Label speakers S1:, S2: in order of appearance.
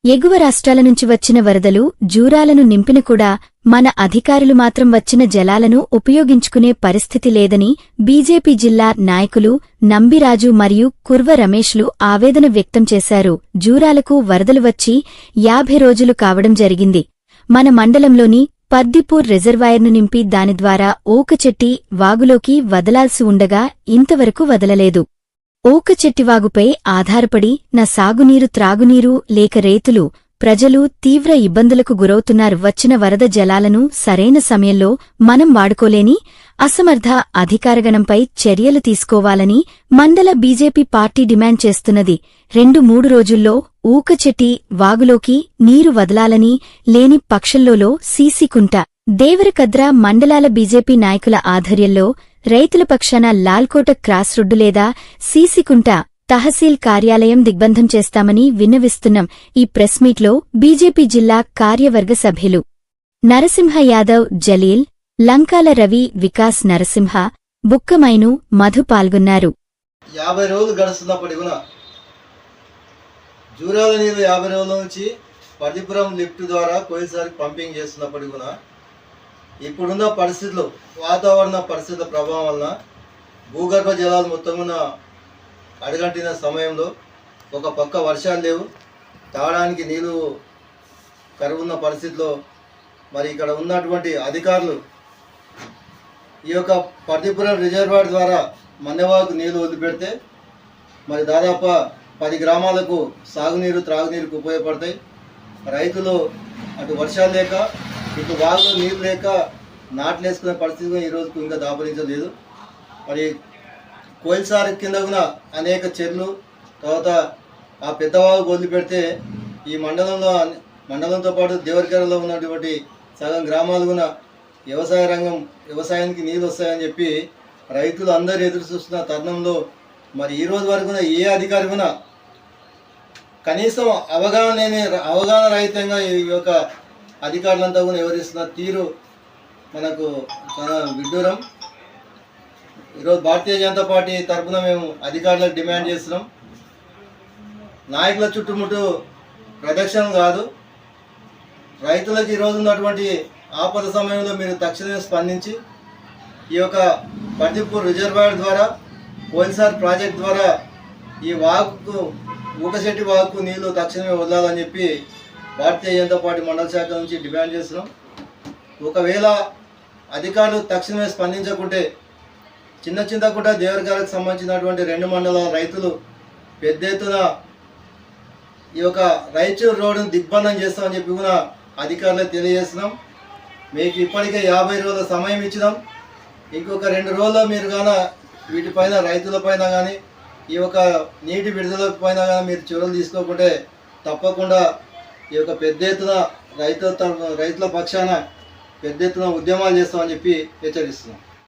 S1: ఎగువ రాష్ట్రాల నుంచి వచ్చిన వరదలు జూరాలను నింపిన కూడా మన అధికారులు మాత్రం వచ్చిన జలాలను ఉపయోగించుకునే పరిస్థితి లేదని బీజేపీ జిల్లా నాయకులు నంబిరాజు మరియు కుర్వ రమేష్లు ఆవేదన వ్యక్తం చేశారు. జూరాలకు వరదలు వచ్చి 50 రోజులు కావడం జరిగింది. మన మండలంలోని పర్దిపూర్ రిజర్వాయర్ను నింపి దాని ద్వారా ఓకచెట్టి వాగులోకి వదలాల్సి ఉండగా ఇంతవరకు వదలలేదు. ఓకచెట్టివాగుపై ఆధారపడి నా సాగునీరు త్రాగునీరు లేక రైతులు ప్రజలు తీవ్ర ఇబ్బందులకు గురవుతున్నారు. వచ్చిన వరద జలాలను సరైన సమయంలో మనం వాడుకోలేని అసమర్థ అధికారగణంపై చర్యలు తీసుకోవాలని మండల బీజేపీ పార్టీ డిమాండ్ చేస్తున్నది. 2-3 రోజుల్లో ఊకచెట్టి వాగులోకి నీరు వదలాలని, లేని పక్షంలో సీసీకుంట దేవరకద్ర మండలాల బీజేపీ నాయకుల ఆధ్వర్యంలో రైతుల పక్షాన లాల్కోట క్రాస్ రోడ్డు లేదా సీసీకుంట తహసీల్ కార్యాలయం దిగ్బంధం చేస్తామని విన్నవిస్తున్నాం. ఈ ప్రెస్ మీట్లో బీజేపీ జిల్లా కార్యవర్గ సభ్యులు నరసింహ యాదవ్, జలీల్, లంకాల రవి, వికాస్ నరసింహ, బుక్కమైను, మధు పాల్గొన్నారు.
S2: 50 రోజులు గడుస్తున్నప్పటికీ కూడా జూరాల నీరు 50 రోజుల నుంచి పర్దిపురం లిఫ్ట్ ద్వారా పోయినసారి పంపింగ్ చేస్తున్నప్పటికీ కూడా ఇప్పుడున్న పరిస్థితులు, వాతావరణ పరిస్థితుల ప్రభావం వలన భూగర్భ జలాలు మొత్తం కూడా అడగంటిన సమయంలో ఒక పక్క వర్షాలు లేవు, తాగడానికి నీళ్ళు కరువున్న పరిస్థితిలో మరి ఇక్కడ ఉన్నటువంటి అధికారులు ఈ యొక్క పర్దిపురం రిజర్వాయర్ ద్వారా మన్నెవాకు నీళ్లు వదిలిపెడితే మరి దాదాపు 10 గ్రామాలకు సాగునీరు త్రాగునీరుకు ఉపయోగపడతాయి. రైతులు అటు వర్షాలు లేక ఇటు వాగులో నీరు లేక నాట్లు వేసుకునే పరిస్థితి ఈ రోజుకు ఇంకా దాపరించలేదు. మరి కోయిల్సారి కింద కూడా అనేక చెర్లు, తర్వాత ఆ పెద్దవాగు వదిలిపెడితే ఈ మండలంతో పాటు దేవరకరలో ఉన్నటువంటి సగం గ్రామాలు కూడా వ్యవసాయానికి నీళ్ళు వస్తాయని చెప్పి రైతులు అందరూ ఎదురు చూస్తున్న తరుణంలో మరి ఈ రోజు వరకు కూడా ఏ అధికారి కూడా కనీసం అవగాహన రహితంగా ఈ యొక్క అధికారులంతా కూడా వివరిస్తున్న తీరు మనకు చాలా విడ్డూరం. ఈరోజు భారతీయ జనతా పార్టీ తరఫున మేము అధికారులకు డిమాండ్ చేస్తున్నాం. నాయకుల చుట్టుముట్టు ప్రదక్షిణ కాదు, రైతులకు ఈరోజు ఉన్నటువంటి ఆపద సమయంలో మీరు తక్షణమే స్పందించి ఈ యొక్క పర్దిపూర్ రిజర్వాయర్ ద్వారా పోయినసారి ప్రాజెక్ట్ ద్వారా ఈ ఊకశెట్టి వాగుకు నీళ్లు తక్షణమే వదలాలని చెప్పి భారతీయ జనతా పార్టీ మండల శాఖ నుంచి డిమాండ్ చేస్తున్నాం. ఒకవేళ అధికారులు తక్షణమే స్పందించకుంటే చింతకుంట దేవరకరకు సంబంధించినటువంటి 2 మండలాల రైతులు పెద్ద ఎత్తున ఈ యొక్క రాయచూరు రోడ్డును దిగ్బంధం చేస్తామని చెప్పి కూడా అధికారులకు తెలియజేస్తున్నాం. మీకు ఇప్పటికే 50 రోజుల సమయం ఇచ్చినాం. ఇంకొక 2 రోజుల్లో మీరు కానీ వీటిపైన రైతులపైన కానీ ఈ యొక్క నీటి విడుదల పైన కానీ మీరు చర్యలు తీసుకోకుంటే తప్పకుండా ఈ యొక్క పెద్ద ఎత్తున రైతుల పక్షాన పెద్ద ఎత్తున ఉద్యమాలు చేస్తామని చెప్పి హెచ్చరిస్తున్నాం.